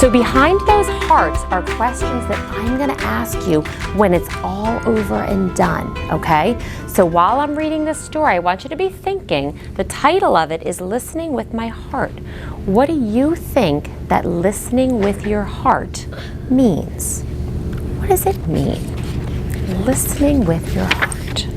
So behind those hearts are questions that I'm going to ask you when it's all over and done, okay? So while I'm reading this story, I want you to be thinking, the title of it is Listening with My Heart. What do you think that listening with your heart means? What does it mean? Listening with your heart.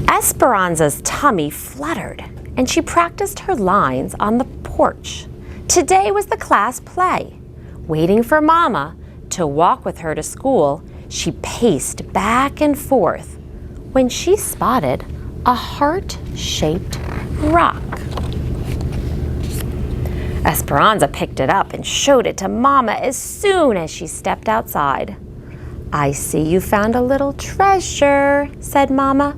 Esperanza's tummy fluttered, and she practiced her lines on the porch. Today was the class play. Waiting for Mama to walk with her to school, she paced back and forth when she spotted a heart-shaped rock. Esperanza picked it up and showed it to Mama as soon as she stepped outside. "I see you found a little treasure," said Mama.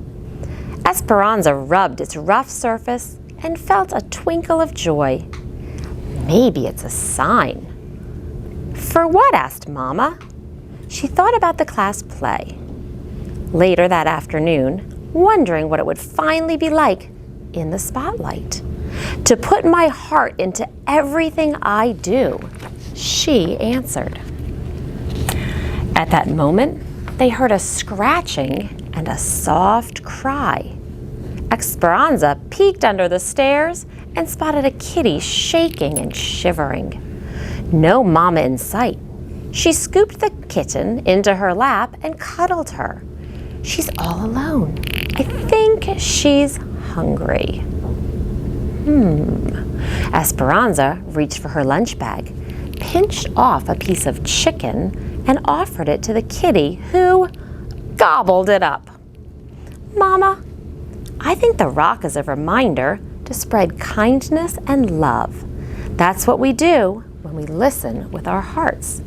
Esperanza rubbed its rough surface and felt a twinkle of joy. Maybe it's a sign. "For what?" asked Mama. She thought about the class play. Later that afternoon, wondering what it would finally be like in the spotlight. "To put my heart into everything I do," she answered. At that moment, they heard a scratching and a soft cry. Esperanza peeked under the stairs and spotted a kitty shaking and shivering. No Mama in sight. She scooped the kitten into her lap and cuddled her. "She's all alone. I think she's hungry." Esperanza reached for her lunch bag, pinched off a piece of chicken, and offered it to the kitty, who gobbled it up. "Mama, I think the rock is a reminder to spread kindness and love. That's what we do when we listen with our hearts."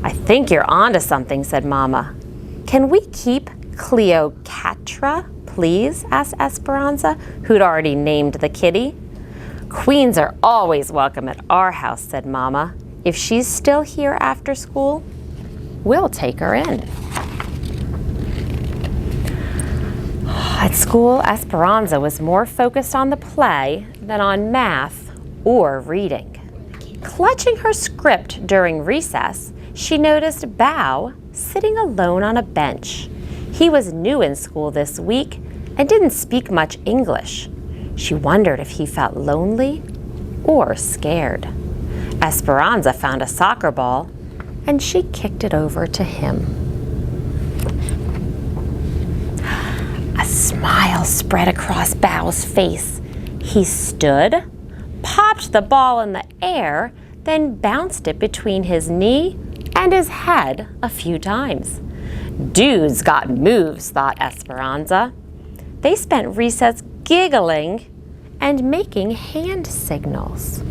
"I think you're onto something," said Mama. "Can we keep Cleopatra, please?" asked Esperanza, who'd already named the kitty. "Queens are always welcome at our house," said Mama. "If she's still here after school, we'll take her in." At school, Esperanza was more focused on the play than on math or reading. Clutching her script during recess, she noticed Bao sitting alone on a bench. He was new in school this week and didn't speak much English. She wondered if he felt lonely or scared. Esperanza found a soccer ball and she kicked it over to him. A smile spread across Bao's face. He stood, popped the ball in the air, then bounced it between his knee and his head a few times. "Dude's got moves," thought Esperanza. They spent recess giggling and making hand signals.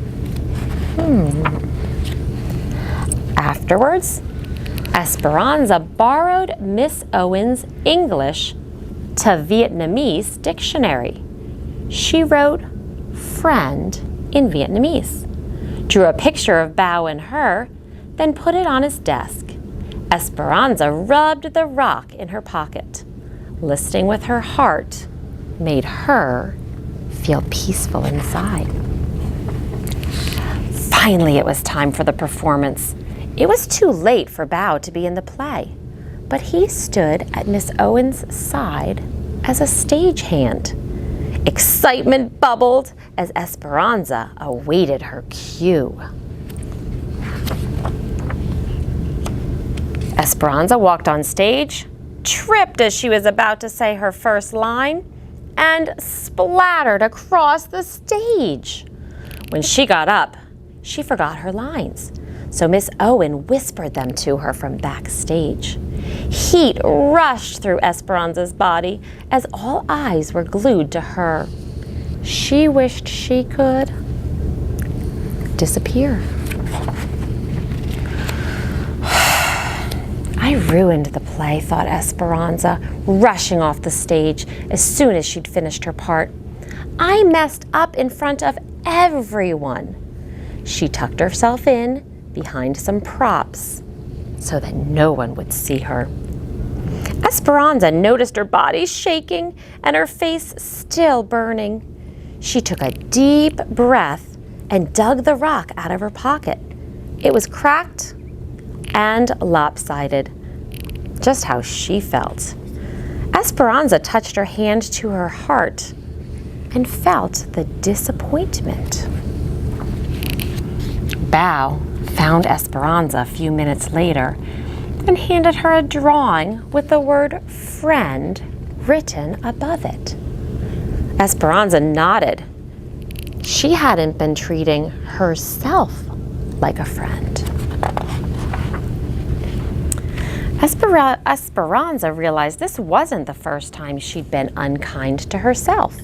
Afterwards, Esperanza borrowed Miss Owen's English to Vietnamese dictionary. She wrote "friend" in Vietnamese, drew a picture of Bao and her, then put it on his desk. Esperanza rubbed the rock in her pocket. Listening with her heart made her feel peaceful inside. Finally, it was time for the performance. It was too late for Bao to be in the play, but he stood at Miss Owen's side as a stagehand. Excitement bubbled as Esperanza awaited her cue. Esperanza walked on stage, tripped as she was about to say her first line, and splattered across the stage. When she got up, she forgot her lines, so Miss Owen whispered them to her from backstage. Heat rushed through Esperanza's body as all eyes were glued to her. She wished she could disappear. I ruined the play, thought Esperanza, rushing off the stage as soon as she'd finished her part. I messed up in front of everyone. She tucked herself in behind some props so that no one would see her. Esperanza noticed her body shaking and her face still burning. She took a deep breath and dug the rock out of her pocket. It was cracked and lopsided, just how she felt. Esperanza touched her hand to her heart and felt the disappointment. Bao found Esperanza a few minutes later and handed her a drawing with the word friend written above it. Esperanza nodded. She hadn't been treating herself like a friend. Esperanza realized this wasn't the first time she'd been unkind to herself.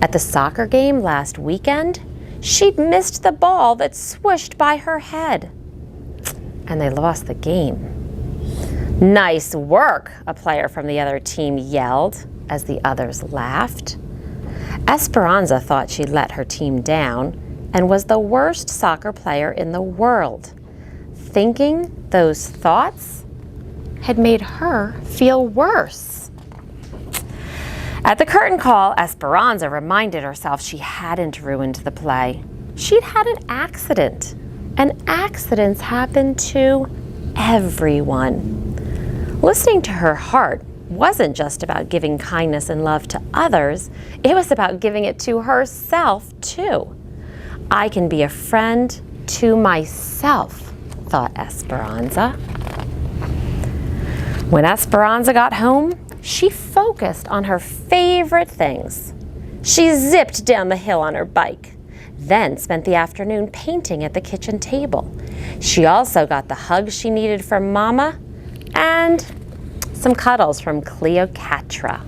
At the soccer game last weekend, she'd missed the ball that swooshed by her head, and they lost the game. "Nice work," a player from the other team yelled as the others laughed. Esperanza thought she'd let her team down and was the worst soccer player in the world. Thinking those thoughts had made her feel worse. At the curtain call, Esperanza reminded herself she hadn't ruined the play. She'd had an accident, and accidents happen to everyone. Listening to her heart wasn't just about giving kindness and love to others, it was about giving it to herself too. I can be a friend to myself, thought Esperanza. When Esperanza got home, she focused on her favorite things. She zipped down the hill on her bike, then spent the afternoon painting at the kitchen table. She also got the hug she needed from Mama and some cuddles from Cleopatra.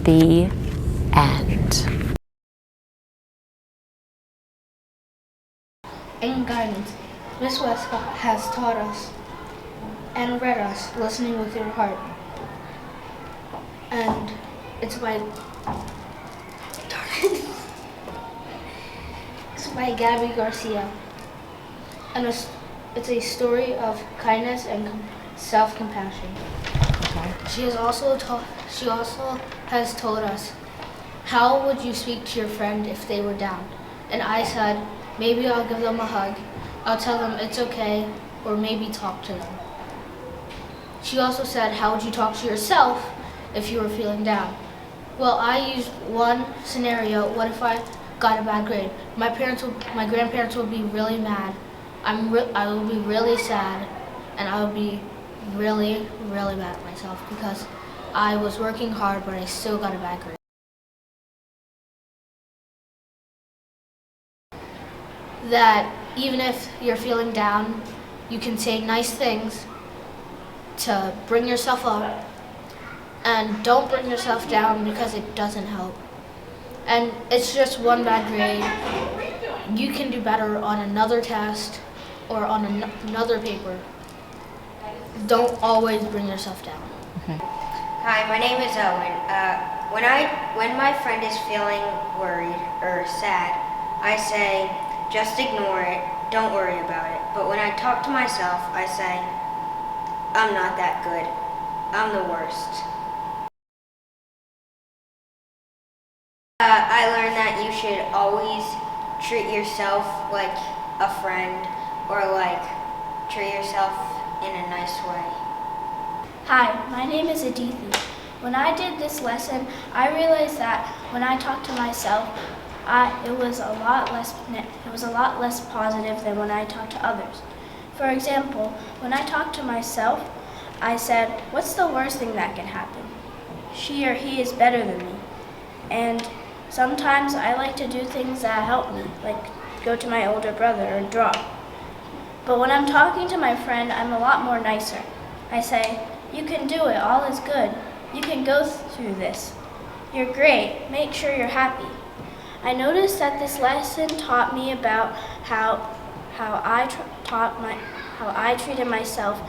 The end. In guidance, Miss Westcott has taught us and read us listening with your heart. And it's by Gabby Garcia. And it's a story of kindness and self-compassion. Okay. She also has told us, how would you speak to your friend if they were down? And I said, maybe I'll give them a hug. I'll tell them it's okay, or maybe talk to them. She also said, how would you talk to yourself if you were feeling down? Well, I used one scenario. What if I got a bad grade? My grandparents would be really mad. I would be really sad, and I would be really, really mad at myself because I was working hard, but I still got a bad grade. That even if you're feeling down, you can say nice things to bring yourself up, and don't bring yourself down because it doesn't help. And it's just one bad grade. You can do better on another test or on another paper. Don't always bring yourself down. Okay. Hi, my name is Owen. When my friend is feeling worried or sad, I say, just ignore it, don't worry about it. But when I talk to myself, I say, I'm not that good. I'm the worst. I learned that you should always treat yourself like a friend, or treat yourself in a nice way. Hi, my name is Adithi. When I did this lesson, I realized that when I talked to myself, it was a lot less positive than when I talked to others. For example, when I talked to myself, I said, what's the worst thing that can happen? She or he is better than me. And sometimes I like to do things that help me, like go to my older brother or draw. But when I'm talking to my friend, I'm a lot more nicer. I say, you can do it, all is good. You can go through this. You're great, make sure you're happy. I noticed that this lesson taught me about how I treated myself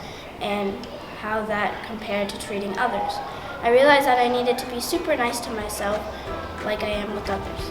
and how that compared to treating others. I realized that I needed to be super nice to myself like I am with others.